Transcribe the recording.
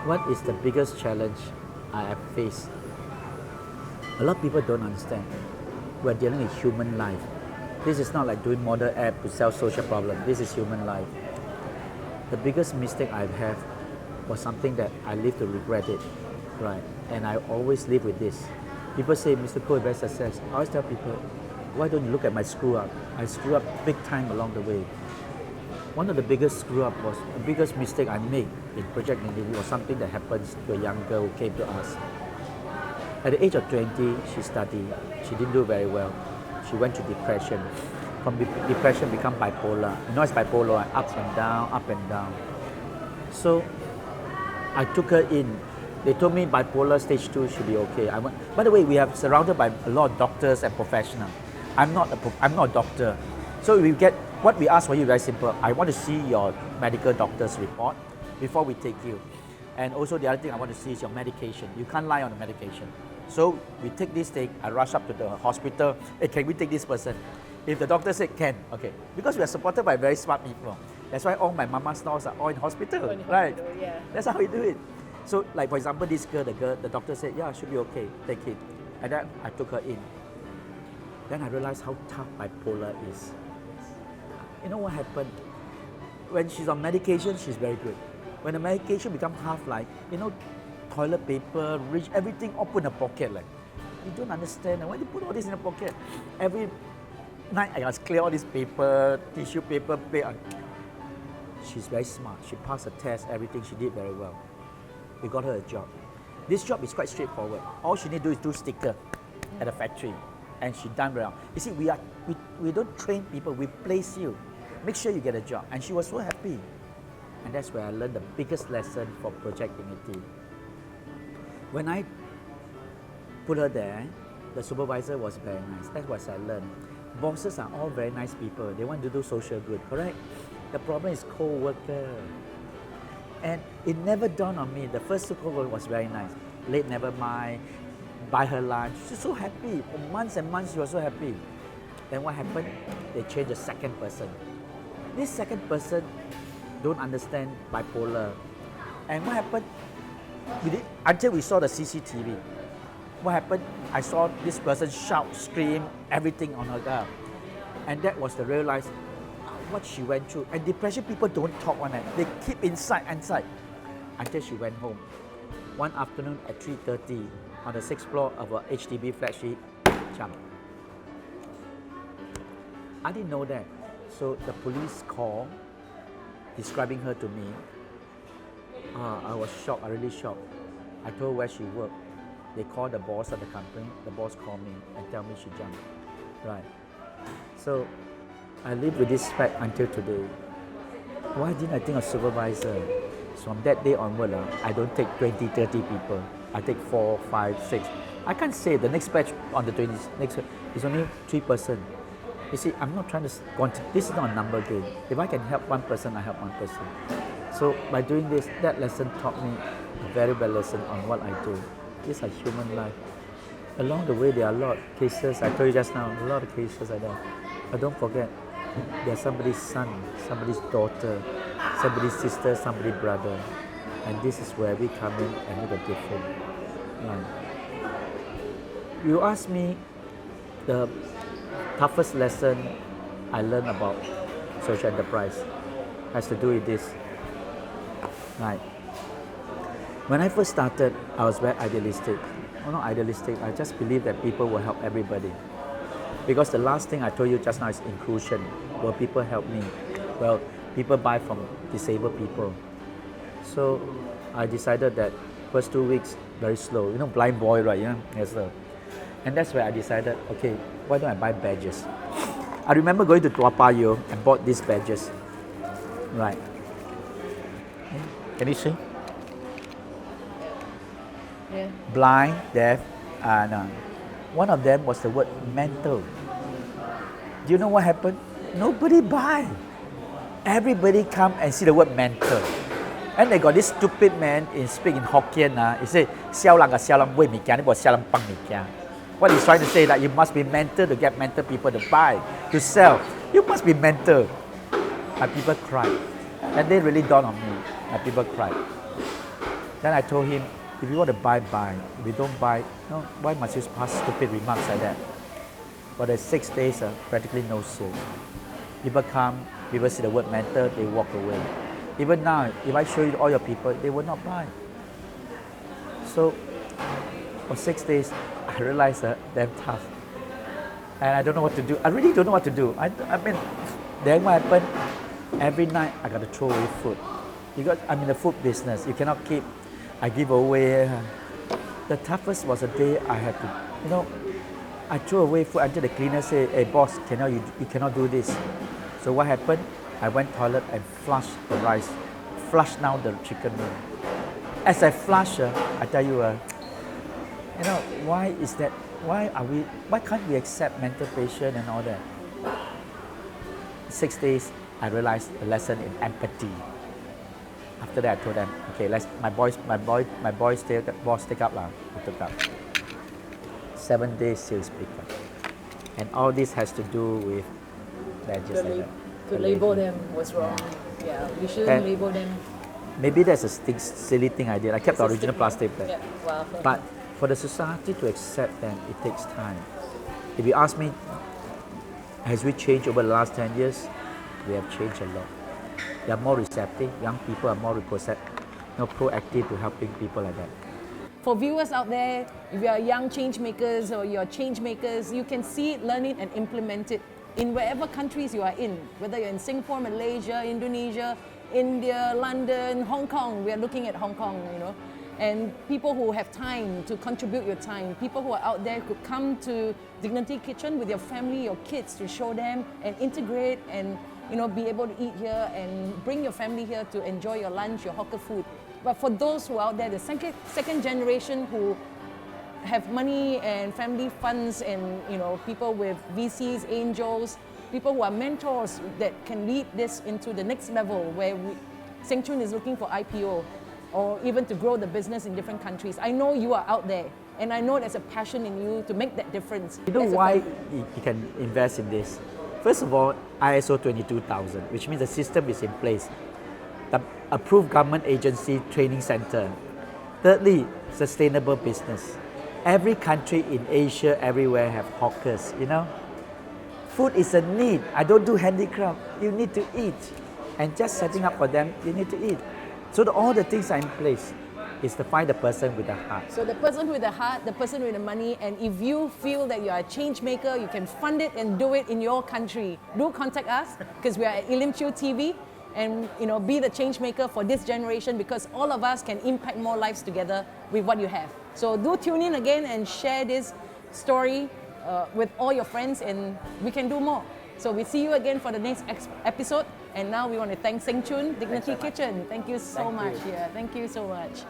What is the biggest challenge I have faced? A lot of people don't understand. We're dealing with human life. This is not like doing model app to sell social problem. This is human life. The biggest mistake I've had was something that I live to regret it, right? And I always live with this. People say, Mr. Koh is very success. I always tell people, why don't you look at my screw up? I screw up big time along the way. One of the biggest screw up was, the biggest mistake I made in project interview was something that happens to a young girl who came to us. At the age of 20, she studied. She didn't do very well. She went to depression. From depression, become bipolar. You know it's bipolar, right? Up and down, up and down. So I took her in. They told me bipolar stage 2 should be okay. By the way, we are surrounded by a lot of doctors and professionals. I'm not a doctor. So what we ask for you very simple. I want to see your medical doctor's report before we take you. And also the other thing I want to see is your medication. You can't lie on the medication. So we take this thing, I rush up to the hospital. Hey, can we take this person? If the doctor said can, okay. Because we are supported by very smart people. That's why all my mama stores are all in hospital, right? Yeah. That's how we do it. So like for example, this girl, the doctor said, yeah, should be okay, take it. And then I took her in. Then I realized how tough bipolar is. You know what happened? When she's on medication, she's very good. When the medication becomes half like, toilet paper, everything all put in a pocket. Like, you don't understand. Why do you put all this in a pocket? Every night I must clear all this paper, tissue paper, She's very smart. She passed the test, everything. She did very well. We got her a job. This job is quite straightforward. All she need to do is do sticker at a factory. And she done well. You see, we don't train people, we place you. Make sure you get a job. And she was so happy. And that's where I learned the biggest lesson for Project Dignity. When I put her there, the supervisor was very nice. That's what I learned. Bosses are all very nice people. They want to do social good, correct? The problem is co-worker. And it never dawned on me. The first co-worker was very nice. Late never mind, buy her lunch. She's so happy. For months and months, she was so happy. Then what happened? They changed the second person. This second person don't understand bipolar. And what happened? Until we saw the CCTV. What happened? I saw this person shout, scream, everything on her girl. And that was the realize what she went through. And depression people don't talk on it. They keep inside. Until she went home. One afternoon at 3:30 on the 6th floor of a HDB flat, she jumped. I didn't know that. So the police called, describing her to me. I was shocked, I really shocked. I told her where she worked. They called the boss of the company. The boss called me and tell me she jumped. Right. So I live with this fact until today. Why didn't I think of supervisor? So from that day onward, I don't take 20, 30 people. I take 4, 5, 6. I can't say the next batch on the 20s, next is only 3 person. You see, I'm not trying to this is not a number game. If I can help one person, I help one person. So by doing this, that lesson taught me a very bad lesson on what I do. These are human life. Along the way, there are a lot of cases. I told you just now, a lot of cases like that. But don't forget, there's somebody's son, somebody's daughter, somebody's sister, somebody's brother. And this is where we come in and make a difference. Right. You ask me the toughest lesson I learned about social enterprise has to do with this. Right. When I first started, I was very idealistic. Well, not idealistic, I just believe that people will help everybody. Because the last thing I told you just now is inclusion. Will people help me? Well, people buy from disabled people. So I decided that first 2 weeks, very slow. Blind boy, right? Yeah, yes, sir. And that's where I decided, okay, why don't I buy badges? I remember going to Tua Payoh and bought these badges. Right. Can you see? Yeah. Blind, deaf, and one of them was the word mental. Do you know what happened? Nobody buy. Everybody come and see the word mental. And they got this stupid man speaking Hokkien. He said, "Xiao lang xiao lang wei mi kia, ni bo xiao lang pang mi kia." What he's trying to say that you must be mental to get mental people to buy, to sell. You must be mental. And people cried. And they really dawned on me. And people cried. Then I told him, if you want to buy, buy. If you don't buy, no, why must you pass stupid remarks like that? For the 6 days, practically no sales. People come, people see the word mental, they walk away. Even now, if I show you all your people, they will not buy. So, for 6 days, I realized damn tough. And I don't know what to do. I really don't know what to do. I mean, then what happened? Every night, I got to throw away food. Because I'm in the food business. You cannot keep, I give away. The toughest was the day I had to, I threw away food until the cleaner said, hey boss, you cannot do this. So what happened? I went toilet and flushed the rice, flushed down the chicken meal. As I flush, I tell you, why is that? Why can't we accept mental patient and all that? 6 days, I realized the lesson in empathy. After that, I told them, okay, my boss take up lah. We took up. 7 days sales pick up. And all this has to do with to label them was wrong. Yeah, we shouldn't label them. Maybe that's a silly thing I did. I kept the original plastic bag. Yeah. Wow. But for the society to accept them, it takes time. If you ask me, has we changed over the last 10 years? We have changed a lot. They are more receptive. Young people are more proactive to helping people like that. For viewers out there, if you are young change makers or you're change makers, you can see it, learn it, and implement it in wherever countries you are in. Whether you're in Singapore, Malaysia, Indonesia, India, London, Hong Kong. We are looking at Hong Kong, And people who have time to contribute your time, people who are out there could come to Dignity Kitchen with your family, your kids, to show them and integrate and be able to eat here and bring your family here to enjoy your lunch, your hawker food. But for those who are out there, the second generation who have money and family funds and people with VCs, angels, people who are mentors that can lead this into the next level where Seng Choon is looking for IPO or even to grow the business in different countries. I know you are out there and I know there's a passion in you to make that difference. You know why you can invest in this? First of all, ISO 22000, which means the system is in place. The approved government agency training center. Thirdly, sustainable business. Every country in Asia, everywhere have hawkers, Food is a need. I don't do handicraft. You need to eat. And just setting up for them, you need to eat. So all the things are in place. Is to find the person with the heart. So the person with the heart, the person with the money, and if you feel that you are a change maker, you can fund it and do it in your country. Do contact us because we are at Ilim Chiu TV and be the change maker for this generation because all of us can impact more lives together with what you have. So do tune in again and share this story with all your friends and we can do more. So we see you again for the next episode. And now we want to thank Seng Choon, Dignity Kitchen. Thank you so much. Yeah, thank you so much.